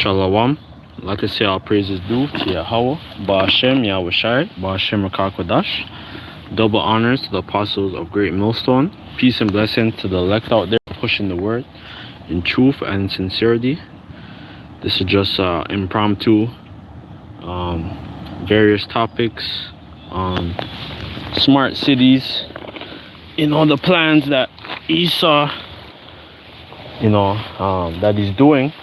Shalom. Like I say, all praises due to Yahweh, Ba'ashem, Yahweh Shai, Ba'ashem Rakakwadash. Double honors to the apostles of Great Millstone. Peace and blessing to the elect out there pushing the word in truth and sincerity. This is just impromptu, various topics on smart cities. The plans that Esau, that he's doing.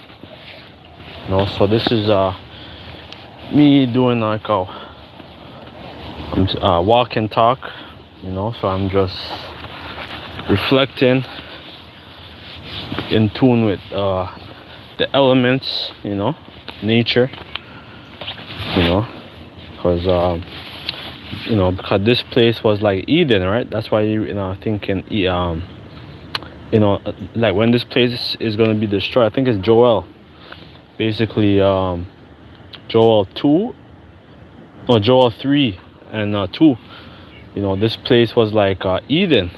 So this is me doing like a walk and talk, so I'm just reflecting, in tune with the elements, nature, because because this place was like Eden, right? That's why you thinking like when this place is going to be destroyed. I think it's Joel. Basically, Joel 2 or Joel 3 and 2. This place was like Eden,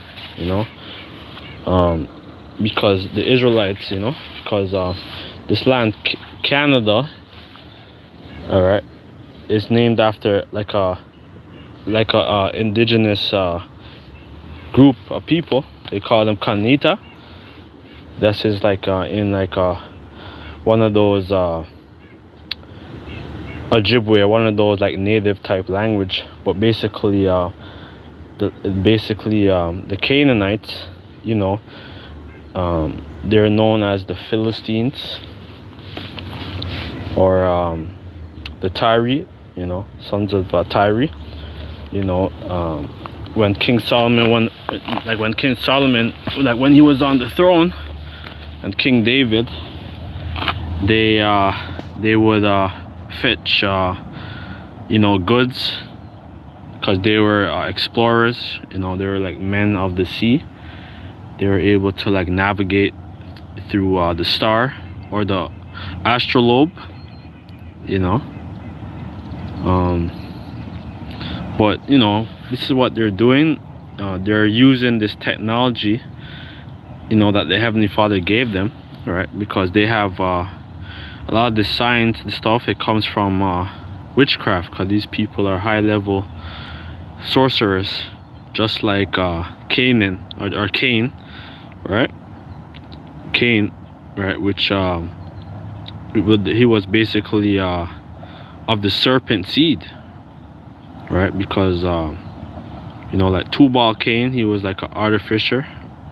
because the Israelites, because this land, Canada, all right, is named after like a indigenous group of people. They call them Kanita. This is like in like one of those Ojibwe, one of those like native type language, but basically the Canaanites, they're known as the Philistines, or the Tyre, sons of Tyre. When King Solomon, when he was on the throne, and King David, they would fetch goods, because they were explorers. They were like men of the sea. They were able to like navigate through the star or the astrolabe, but this is what they're doing. They're using this technology, that the Heavenly Father gave them, right? Because they have a lot of the science and stuff, it comes from witchcraft, because these people are high level sorcerers, just like Canaan or Cain, right? Cain, right? Which he was basically of the serpent seed, right? Because like Tubal Cain, he was like an artificer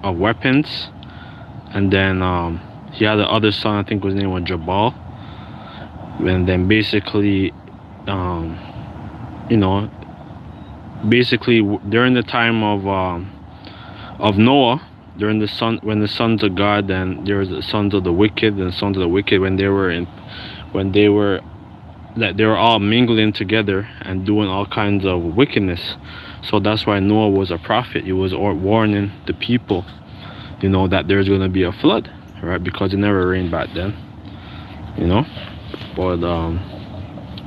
of weapons, and then he had the other son, I think his name was Jabal. And then basically, basically during the time of Noah, when the sons of God, and there was the sons of the wicked and sons of the wicked, when they were all mingling together and doing all kinds of wickedness. So that's why Noah was a prophet. He was warning the people, that there's going to be a flood, right? Because it never rained back then, But I'm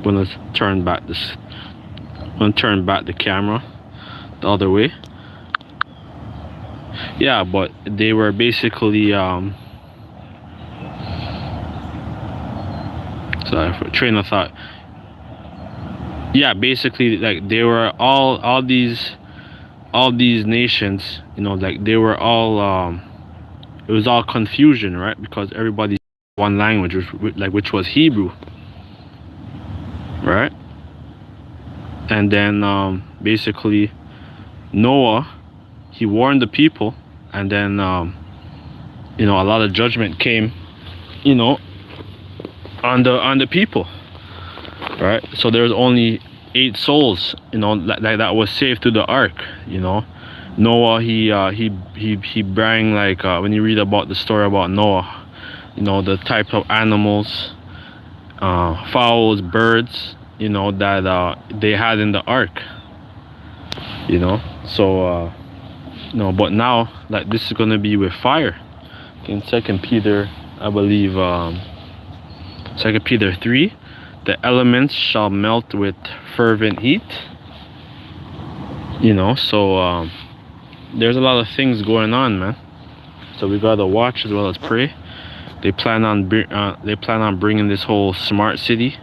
gonna turn back the camera the other way. Yeah, but they were basically sorry for train of thought. Yeah, basically, like they were all these nations, like they were all it was all confusion, right? Because everybody one language, which was Hebrew, right? And then basically Noah, he warned the people, and then a lot of judgment came, on the people, right? So there's only 8 souls, that was saved through the ark. Noah, he bring, like when you read about the story about Noah, the type of animals, fowls, birds, that they had in the ark, so but now, like, this is going to be with fire. In 2 Peter, I believe, 2 Peter 3, the elements shall melt with fervent heat, so there's a lot of things going on, man. So we gotta watch as well as pray They plan on bringing this whole smart city,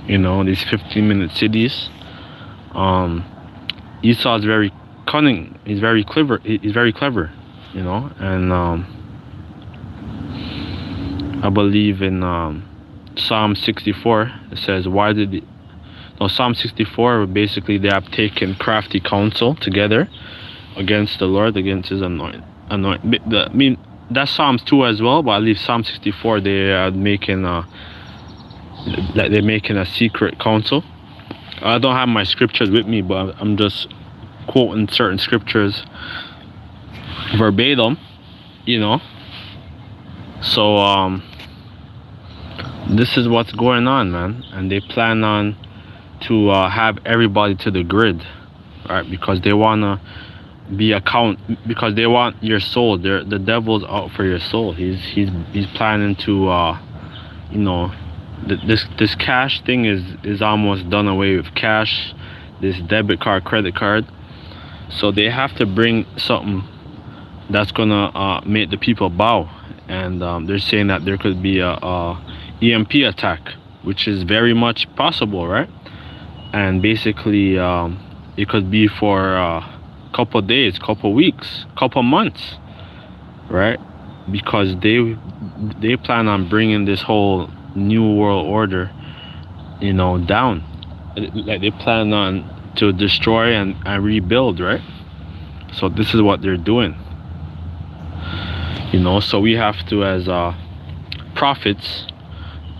you know, these 15-minute cities. Esau is very cunning. He's very clever. He's very clever, you know. And I believe in Psalm 64. It says, "Why did?" No, Psalm 64. Basically, they have taken crafty counsel together against the Lord, against His anointed. I mean, that's Psalms 2 as well. But I believe Psalm 64. They are making like they're making a secret counsel. I don't have my scriptures with me, but I'm just quoting certain scriptures verbatim, you know. So this is what's going on, man. And they plan on to have everybody to the grid, right? Because they wanna because they want your soul. The devil's out for your soul. He's planning to you know, this cash thing is almost done away with. Cash, this debit card, credit card. So they have to bring something that's gonna make the people bow. And they're saying that there could be a EMP attack, which is very much possible, right? And basically it could be for a couple days, couple weeks, couple months, right? Because they plan on bringing this whole new world order, you know, down. Like they plan on to destroy and rebuild, right? So this is what they're doing, you know. So we have to, as prophets,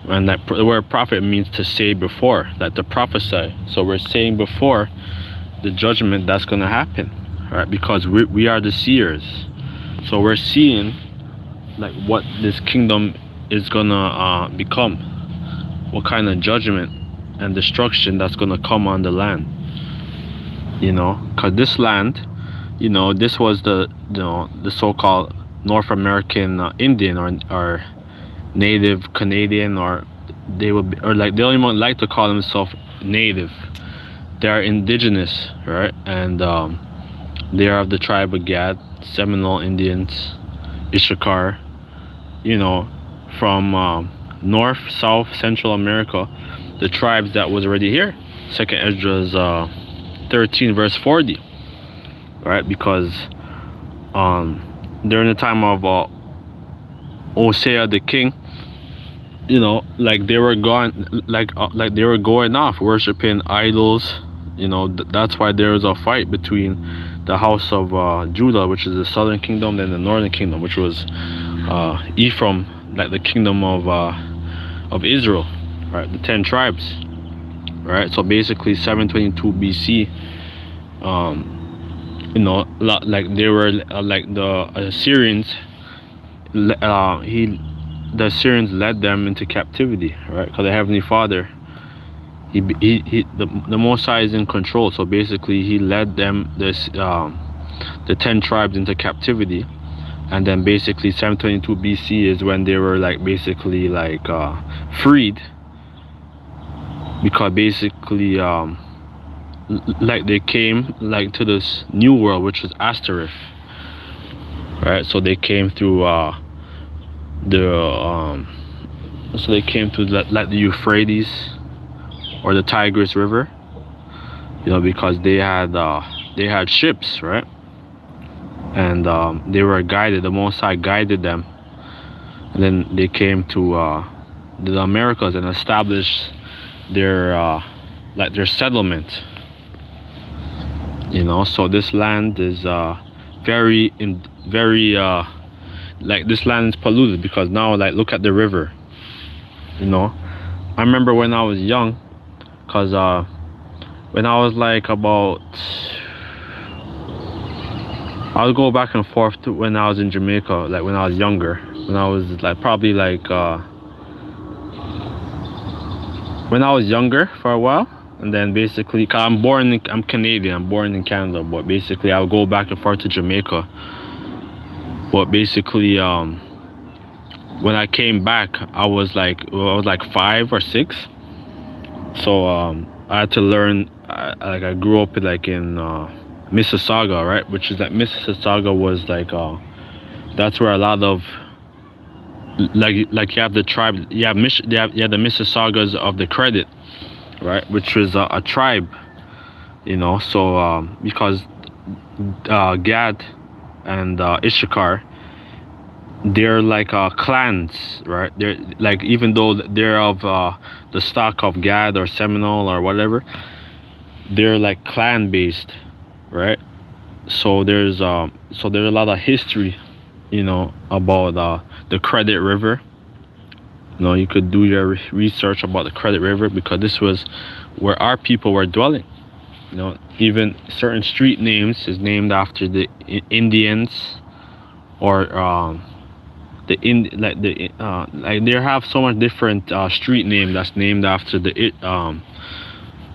and that the word prophet means to say before, that to prophesy. So we're saying before the judgment that's going to happen, right? Because we are the seers. So we're seeing like what this kingdom is gonna become, what kind of judgment and destruction that's gonna come on the land, you know. Because this land, you know, this was the, you know, the so-called North American Indian or Native Canadian, or they would be, or like they don't even like to call themselves native. They are indigenous, right? And they are of the tribe of Gad, Seminole Indians, Issachar, you know, from North, South, Central America, the tribes that was already here. Second Esdras 13 verse 40, right? Because during the time of Hosea the king, you know, like they were gone, like they were going off worshiping idols, you know. That's why there was a fight between the house of Judah, which is the southern kingdom, and the northern kingdom, which was Ephraim, like the kingdom of Israel, right? The 10 tribes, right? So basically 722 BC, you know, like they were like the Assyrians. The Assyrians led them into captivity, right? Because the Heavenly Father, the Most High is in control. So basically, He led them, the 10 tribes, into captivity. And then basically 722 BC is when they were like basically like freed, because basically like they came like to this new world, which was Asterisk, right? So they came through so they came to like the Euphrates or the Tigris River, you know, because they had ships, right? And they were guided. The Most High guided them, and then they came to the Americas and established their like their settlement, you know. So this land is very like this land is polluted, because now, like, look at the river, you know. I remember when I was young, because when I was like about, I would go back and forth to when I was in Jamaica, like when I was younger, when I was like probably like when I was younger for a while. And then basically, cause I'm Canadian, I'm born in Canada, but basically I would go back and forth to Jamaica. But basically when I came back, I was like 5 or 6. So I had to learn, like I grew up like in Mississauga, right? Which is that Mississauga was like that's where a lot of like you have the tribe, you have the Mississaugas of the credit, right, which was a tribe, so because Gad and Issachar, they're like clans, right? They're like, even though they're of the stock of Gad or Seminole or whatever, they're like clan based, right? So there's a lot of history, about the Credit River. You could do your research about the Credit River, because this was where our people were dwelling. Even certain street names is named after the Indians, or like they have so much different street name that's named after the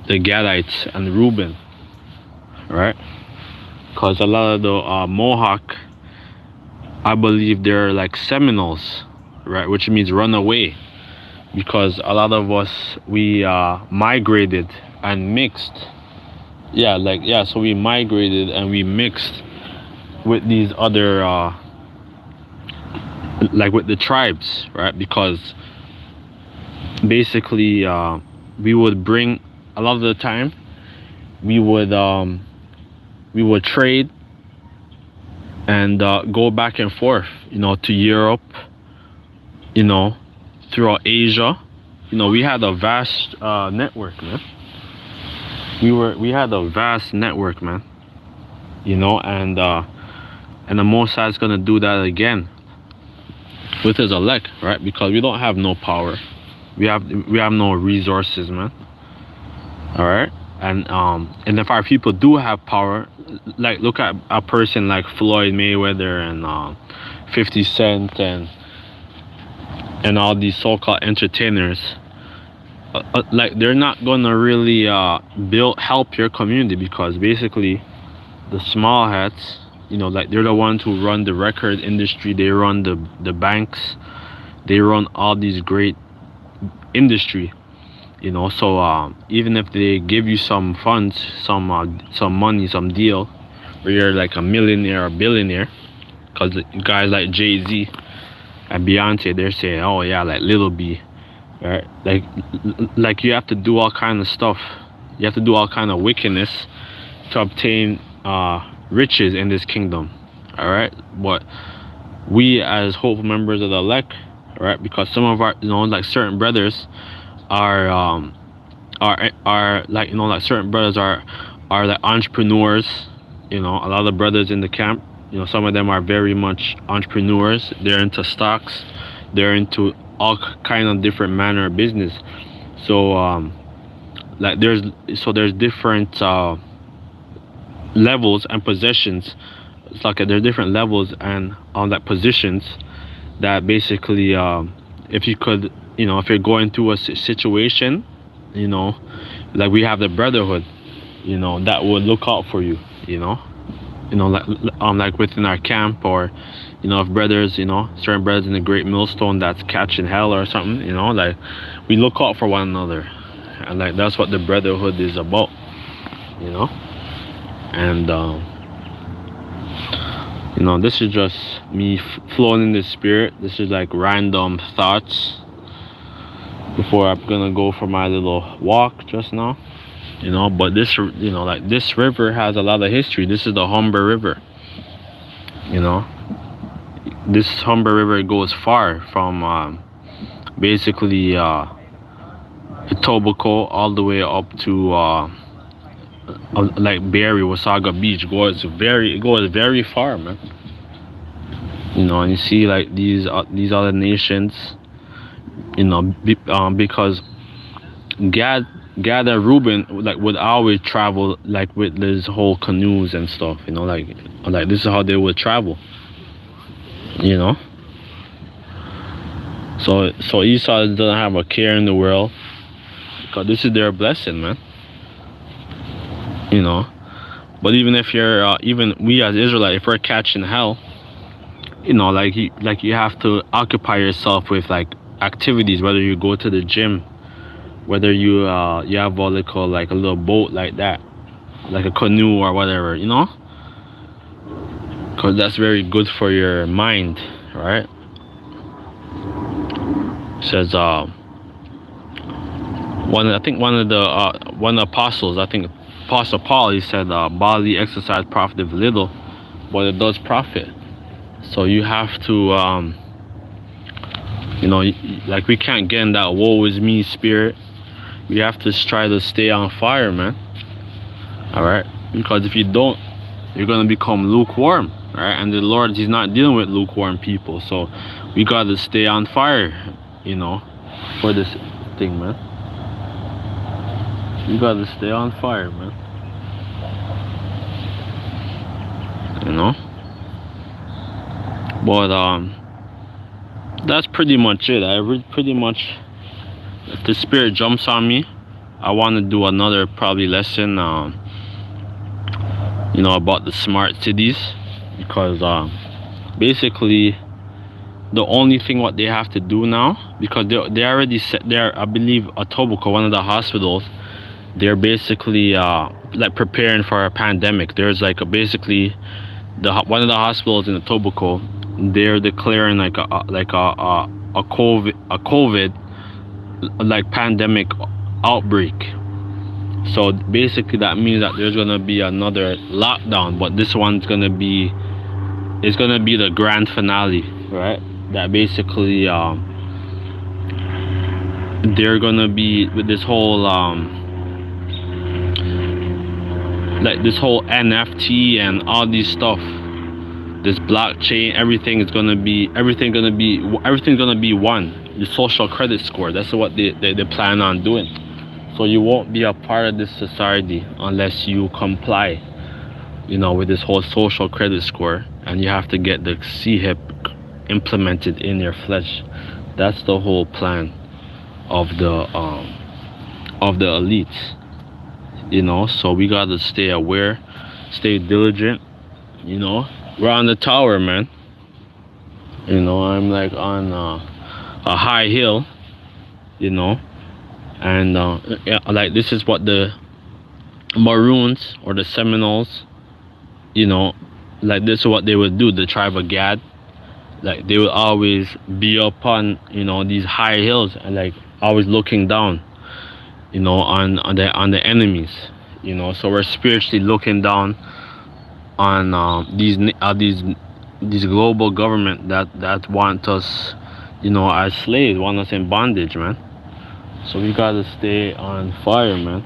Gadites and Reuben, right? Because a lot of the Mohawk, I believe they're like Seminoles, right, which means run away, because a lot of us, we migrated and mixed. So we migrated and we mixed with these other like with the tribes, right? Because basically we would bring, a lot of the time we would trade and go back and forth, to Europe, throughout Asia. We had a vast network, man. We had a vast network, man. And the Most High is gonna do that again with his elect, right? Because we don't have no power, we have no resources, man. All right. And if our people do have power, like look at a person like Floyd Mayweather and 50 Cent and all these so-called entertainers, like they're not gonna really help your community, because basically the small hats, like they're the ones who run the record industry, they run the banks, they run all these great industry, so even if they give you some funds, some money, some deal where you're like a millionaire or billionaire, because guys like Jay-Z and Beyonce, they're saying, oh yeah, like Little B, right? Like you have to do all kind of stuff, you have to do all kind of wickedness to obtain riches in this kingdom. All right. But we as hopeful members of the elect, right, because some of our, like certain brothers are like, like certain brothers are like entrepreneurs. A lot of brothers in the camp, some of them are very much entrepreneurs. They're into stocks, they're into all kind of different manner of business. So like there's different levels and positions. It's like there's different levels and on that positions that basically if you could, if you're going through a situation, like we have the brotherhood, that would look out for you, like within our camp, or if brothers, certain brothers in the Great Millstone that's catching hell or something, like we look out for one another, and like that's what the brotherhood is about, and this is just me flowing in the spirit. This is like random thoughts before I'm gonna go for my little walk just now, but this, like this river has a lot of history. This is the Humber River, this Humber River goes far from basically Etobicoke all the way up to like Barrie, Wasaga Beach. It goes very far, man. And you see like these other nations, because Gad and Reuben like would always travel like with this whole canoes and stuff, like this is how they would travel, so Esau doesn't have a care in the world, because this is their blessing, man. But even if you're even we as Israelites, if we're catching hell, like you have to occupy yourself with like activities, whether you go to the gym, whether you have what they call like a little boat like that, like a canoe or whatever, because that's very good for your mind, right? It says one of the apostles, I think Apostle Paul, he said bodily exercise profiteth little, but it does profit. So you have to like, we can't get in that woe is me spirit. We have to try to stay on fire, man. All right, because if you don't, you're gonna become lukewarm. All right, and the Lord, he's not dealing with lukewarm people. So we gotta stay on fire, for this thing, man. You gotta stay on fire, man. But that's pretty much it. Pretty much, if the spirit jumps on me, I want to do another probably lesson about the smart cities, because basically the only thing what they have to do now, because they already set there, I believe Etobicoke, one of the hospitals, they're basically like preparing for a pandemic. There's like basically one of the hospitals in Etobicoke, they're declaring like a COVID like pandemic outbreak. So basically that means that there's gonna be another lockdown, but this one's gonna be the grand finale, right? That basically they're gonna be with this whole like this whole NFT and all these stuff, this blockchain, everything's gonna be one. The social credit score, that's what they plan on doing. So you won't be a part of this society unless you comply, with this whole social credit score, and you have to get the CHIP implemented in your flesh. That's the whole plan of the elites, So we gotta stay aware, stay diligent. We're on the tower, man. I'm like on a high hill, and like this is what the Maroons or the Seminoles, like this is what they would do. The tribe of Gad, like they would always be up on these high hills and like always looking down, on the enemies, So we're spiritually looking down on these global government that want us, as slaves, want us in bondage, man. So we gotta stay on fire, man.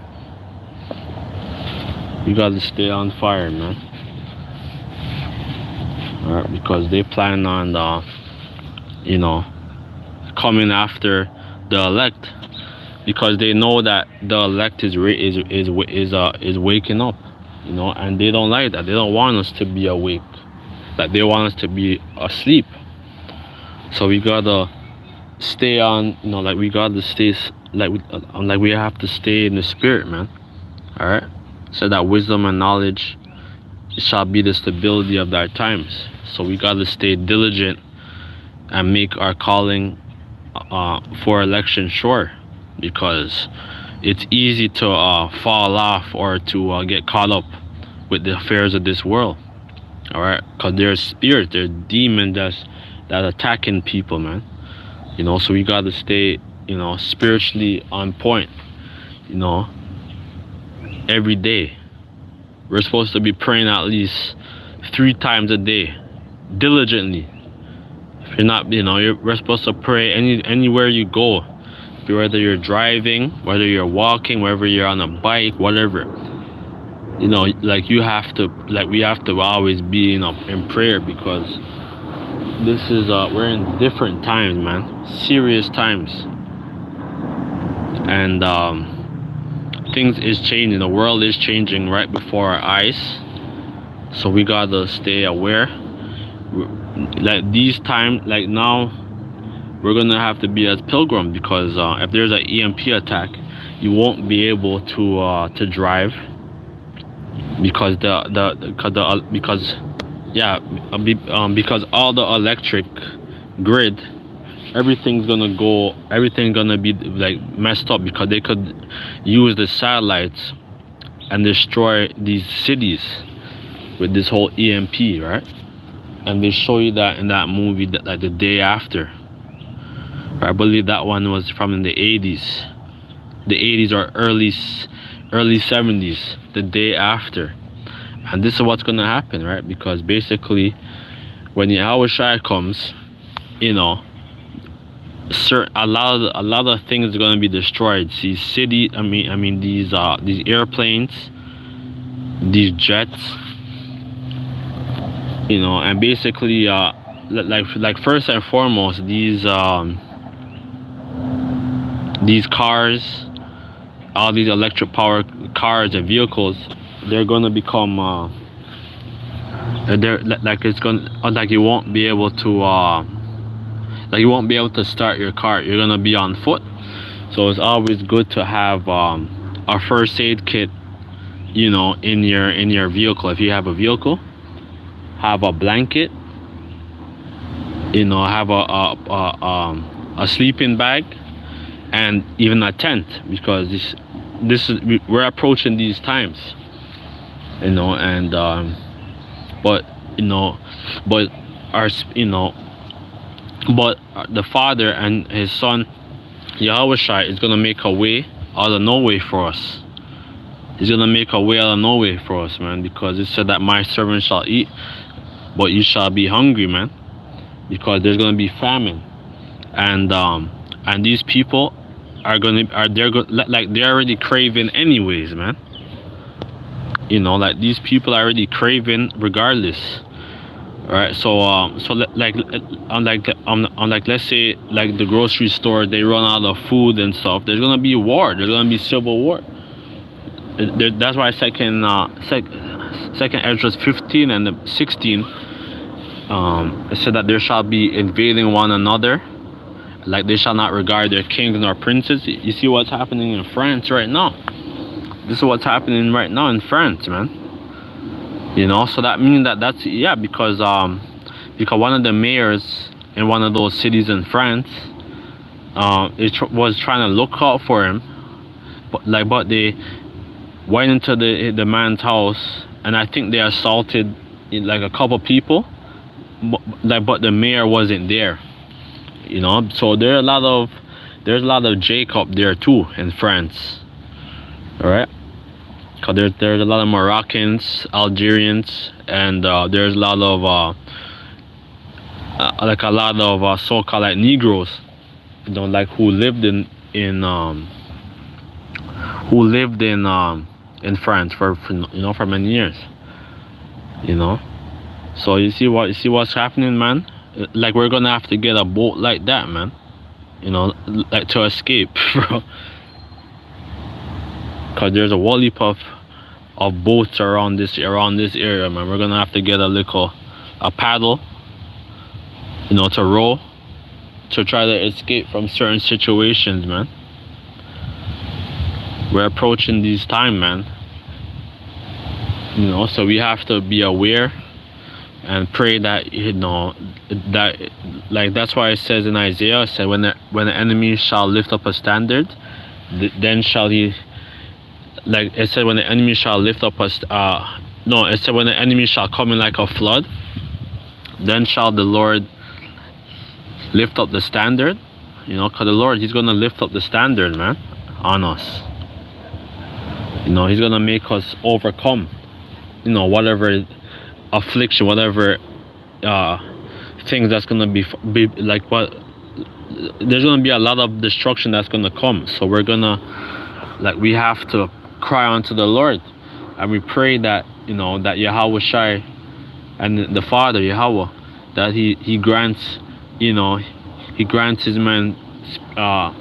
We gotta stay on fire, man. All right, because they plan on coming after the elect, because they know that the elect is waking up, and they don't like that. They don't want us to be awake. Like they want us to be asleep. So we gotta stay on, like we gotta stay, like we have to stay in the spirit, man. All right. So that wisdom and knowledge shall be the stability of our times. So we gotta stay diligent and make our calling for election sure, because it's easy to fall off or to get caught up with the affairs of this world. All right, because there's spirits, there's demons that attacking people, man. So we gotta stay, spiritually on point, every day. We're supposed to be praying at least 3 times a day, diligently. If you're not, we're supposed to pray anywhere you go, whether you're driving, whether you're walking, whether you're on a bike, whatever. Like we have to always be in prayer, because this is we're in different times, man, serious times, and things is changing. The world is changing right before our eyes. So we gotta stay aware. Like these times, like now, we're gonna have to be as pilgrim, because if there's an EMP attack, you won't be able to drive, because because all the electric grid, everything's gonna be like messed up, because they could use the satellites and destroy these cities with this whole EMP, right? And they show you that in that movie, that like the day after, I believe that one was from the 80s. The 80s or early 70s, the day after. And this is what's gonna happen, right? Because basically when Yahweh Shai comes, you know, a lot of things are gonna be destroyed. These city, I mean these airplanes, these jets, you know, and basically like first and foremost, these cars, all these electric power cars and vehicles, they're gonna become they're it's gonna, like you won't be able to start your car. You're gonna be on foot. So it's always good to have a first aid kit, you know, in your vehicle. If you have a vehicle, have a blanket, you know, have a sleeping bag, and even a tent, because we're approaching these times, you know. And but you know, but our you know, but the Father and His Son Yahweh Shai is gonna make a way out of no way for us. He's gonna make a way out of no way for us, man, because it said that my servant shall eat, but you shall be hungry, man, because there's gonna be famine. And these people are they're already craving anyways, man. You know, like these people are already craving regardless. All right, so like let's say like the grocery store, they run out of food and stuff. There's gonna be war. There's gonna be civil war. That's why second Ezra 15 and 16 it said that there shall be invading one another, like they shall not regard their kings nor princes. You see what's happening in France right now. This is what's happening right now in France, man. You know, so that means that's because one of the mayors in one of those cities in France was trying to look out for him, but they went into the man's house, and I think they assaulted like a couple people, but the mayor wasn't there, you know. So there's a lot of Jacob there too in France. All right, because there's a lot of Moroccans, Algerians, and there's a lot of so-called like Negroes, you know, like who lived in France for many years, you know. So you see what's happening, man. Like we're gonna have to get a boat like that, man, you know, like to escape, bro. Cause there's a wally puff of boats around this area, man. We're gonna have to get a paddle, you know, to row, to try to escape from certain situations, man. We're approaching these time, man, you know. So we have to be aware and pray that, you know, that like that's why it says in Isaiah, it said when the enemy shall lift up a standard, then shall he, like it said, when the enemy shall lift up it said when the enemy shall come in like a flood, then shall the Lord lift up the standard, you know. Because the Lord, He's gonna lift up the standard, man, on us, you know. He's gonna make us overcome, you know, whatever affliction, whatever things that's gonna be like, what there's gonna be a lot of destruction that's gonna come. So we're gonna, like, we have to cry unto the Lord, and we pray that, you know, that Yahweh Shai and the Father Yahweh, that he grants, you know, He grants His man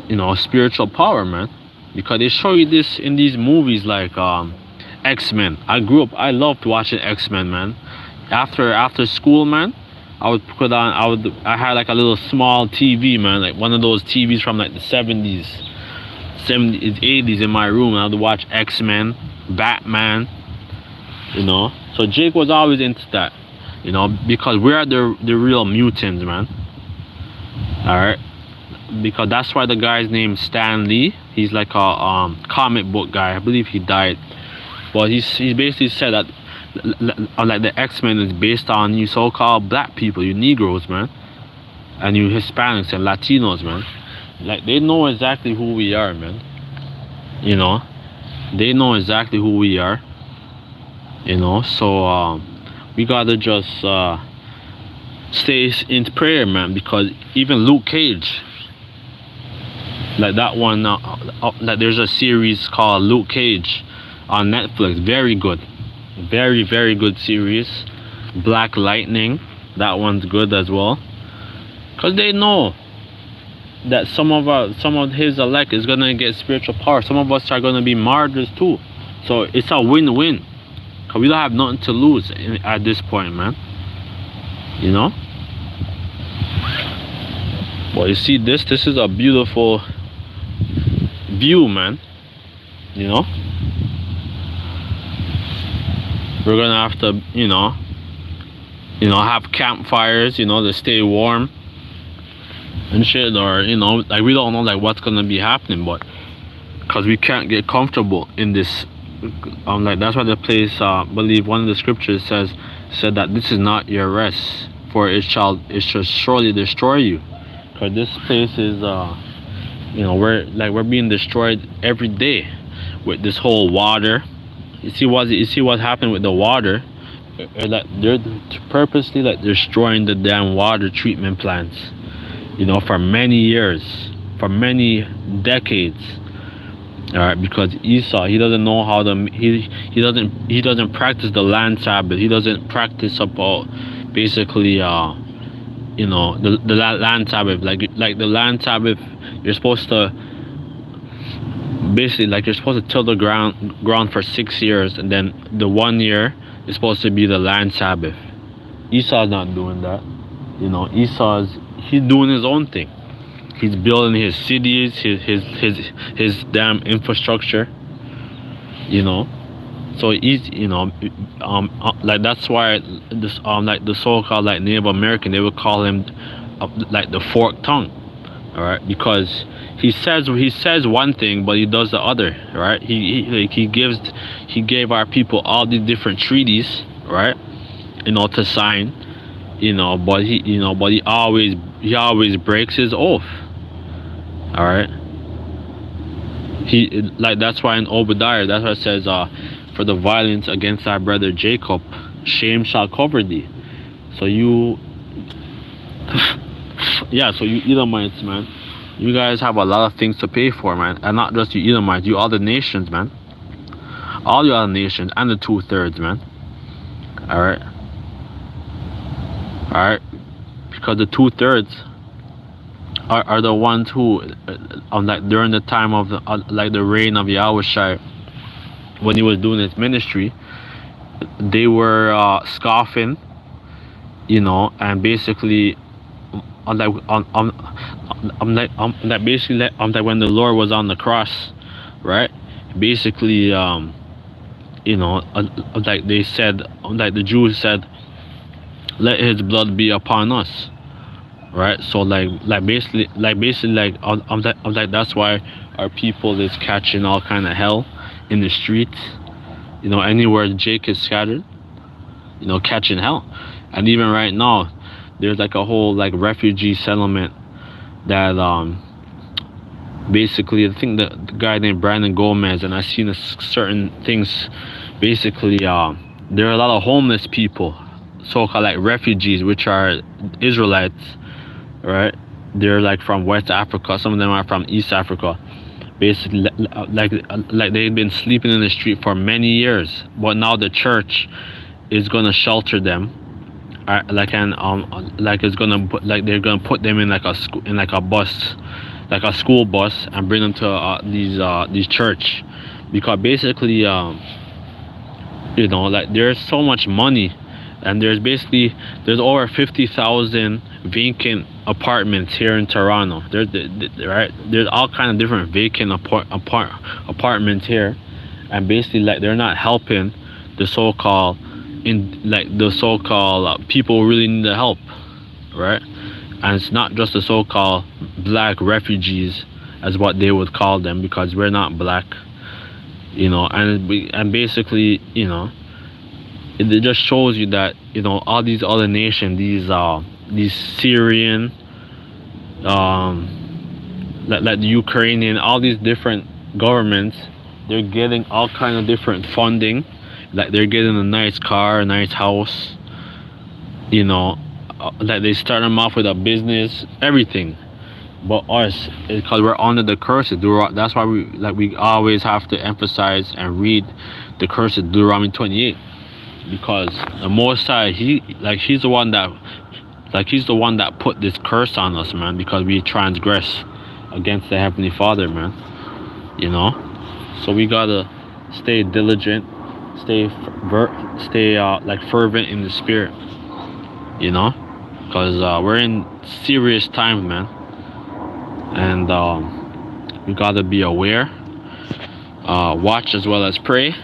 you know, spiritual power, man, because they show you this in these movies like X-Men. I loved watching X-Men, man. After school, man, I had like a little small TV, man, like one of those TVs from like the 70s, 80s in my room, and I would watch X-Men, Batman, you know. So Jake was always into that, you know, because we are the real mutants, man. All right, because that's why the guy's named Stan Lee. He's like a comic book guy. I believe he died, but he basically said that like the X-Men is based on you so-called black people, you Negroes, man, and you Hispanics and Latinos, man. Like, they know exactly who we are, man. You know, they know exactly who we are. You know, so we gotta just stay in prayer, man. Because even Luke Cage, like that one, like there's a series called Luke Cage on Netflix. Very good, very good series. Black Lightning, that one's good as well. Cause they know that some of his elect is gonna get spiritual power. Some of us are gonna be martyrs too. So it's a win-win. Cause we don't have nothing to lose at this point, man. You know. Well, you see this is a beautiful view, man. You know. We're gonna have to, have campfires, to stay warm and shit, or like we don't know like what's gonna be happening, but because we can't get comfortable in this, like that's why the place, believe one of the scriptures said that this is not your rest, for it shall surely destroy you. Because this place is, we're being destroyed every day with this whole water. You see what happened with the water? Like they're purposely like destroying the damn water treatment plants, for many years, for many decades. All right, because Esau, he doesn't know how to, he doesn't practice the land Sabbath. He doesn't practice about basically the land Sabbath. Like the land Sabbath, you're supposed to basically, like, you're supposed to till the ground for 6 years, and then the 1 year is supposed to be the land Sabbath. Esau's not doing that. He's doing his own thing. He's building his cities, his damn infrastructure. So he's like that's why this like the so-called like Native American, they would call him like the forked tongue. All right, because he says one thing but he does the other. Right, he gave our people all these different treaties, right, to sign, but he always breaks his oath. All right, that's why in Obadiah, that's what it says, for the violence against our brother Jacob, shame shall cover thee. So you yeah, so you Edomites, man, you guys have a lot of things to pay for, man. And not just you Edomites, you other nations, man. All the other nations and the 2/3, man. Alright. Because the 2/3 are the ones who, like during the time of the reign of Yahushua, when he was doing his ministry, they were scoffing, and basically basically when the Lord was on the cross, right? Basically, like they said, like the Jews said, let his blood be upon us, right? So basically that's why our people is catching all kind of hell in the streets, anywhere Jake is scattered, catching hell. And even right now, there's like a whole like refugee settlement that basically, I think the guy named Brandon Gomez, and I've seen certain things. Basically, there are a lot of homeless people, so-called like refugees, which are Israelites, right? They're like from West Africa. Some of them are from East Africa. Basically, like they've been sleeping in the street for many years, but now the church is gonna shelter them. It's gonna put, like they're gonna put them in like a bus, like a school bus, and bring them to these church, because basically like there's so much money, and there's over 50,000 vacant apartments here in Toronto. There's all kind of different vacant apartments here, and basically like they're not helping the so-called people who really need the help, right? And it's not just the so-called black refugees, as what they would call them, because we're not black, and basically, it just shows you that, all these other nations, these Syrian, like the Ukrainian, all these different governments, they're getting all kind of different funding. Like they're getting a nice car, a nice house, you know, like they start them off with a business, everything. But us, because we're under the curses, that's why we always have to emphasize and read the curses, Deuteronomy 28, because the Most High, he's the one that put this curse on us, man, because we transgress against the Heavenly Father, man. You know, so we gotta stay diligent, stay like fervent in the spirit, you know, because we're in serious times, man. And we gotta be aware, watch as well as pray,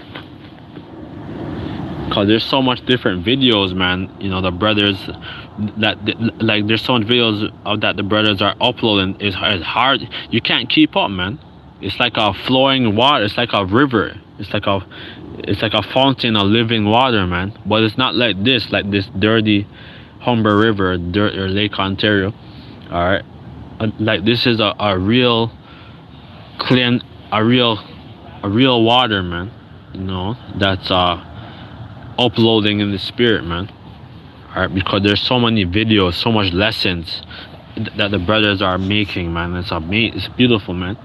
because there's so much different videos, man. You know, the brothers like there's so much videos of that the brothers are uploading. It's hard, you can't keep up, man. It's like a flowing water, it's like a river, it's like a fountain of living water, man. But it's not like this dirty Humber River, or Lake Ontario. All right, like this is a real clean, a real water, man. You know, that's uploading in the spirit, man. All right, because there's so many videos, so much lessons that the brothers are making, man. It's beautiful, man.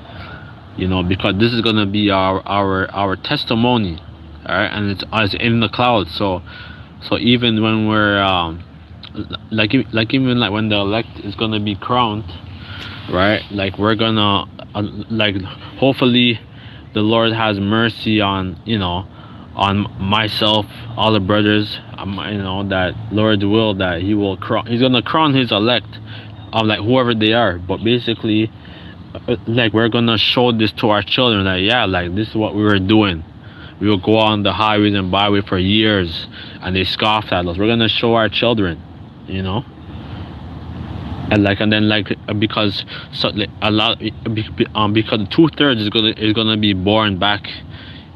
You know, because this is gonna be our testimony, all right, and it's in the clouds. So even when we're like when the elect is gonna be crowned, right? Like we're gonna like hopefully the Lord has mercy on, you know, on myself, all the brothers, you know, that Lord will that he's gonna crown his elect, like whoever they are. But basically, like we're gonna show this to our children that, yeah, like this is what we were doing. We will go on the highways and byway for years and they scoffed at us. We're gonna show our children, you know. And then because a lot, because 2/3 is gonna be born back,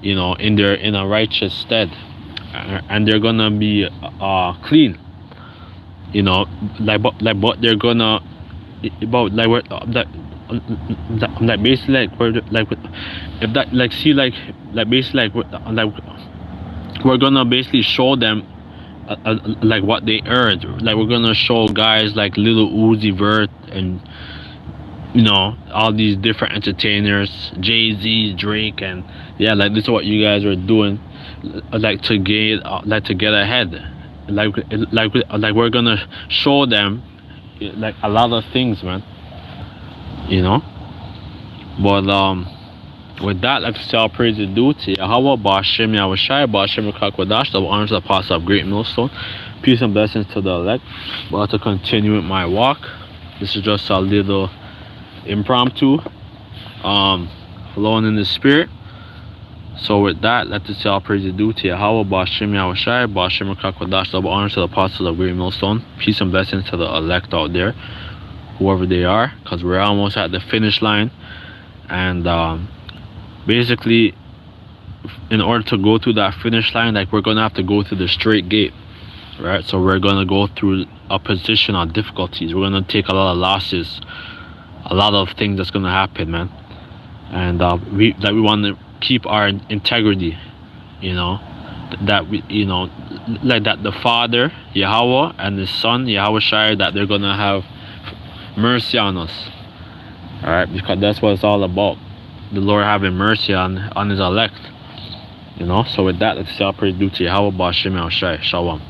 you know, in a righteous stead, and they're gonna be clean, you know, but they're gonna like basically if that basically we're gonna basically show them like what they earned. Like we're gonna show guys like Little Uzi Vert and, you know, all these different entertainers, Jay-Z, Drake, and yeah, like this is what you guys are doing, like to get ahead. Like we're gonna show them like a lot of things, man. You know, but with that, like to say all praise is due to Yahweh, Ba'ashem Yahushai, Ba'ashem Kakwadash, the honors of the apostle of Great Millstone. Peace and blessings to the elect. About to continue with my walk. This is just a little impromptu, flowing in the spirit. So with that, let us say all praise is due to Yahweh, Ba'ashem Yahushai, Ba'ashem Kakwadash, the honors of the apostle of Great Millstone. Peace and blessings to the elect out there, whoever they are, because we're almost at the finish line. And basically, in order to go through that finish line, like we're gonna have to go through the straight gate, right? So we're gonna go through a position of difficulties. We're gonna take a lot of losses, a lot of things that's gonna happen, man. And we want to keep our integrity, you know, that we, you know, like that the Father Yahweh and the Son Yahushai, that they're gonna have mercy on us, all right, because that's what it's all about, the Lord having mercy on his elect, you know. So with that, let's say all praise due to Yahweh, Ba'ashem Yahushai. Shalom.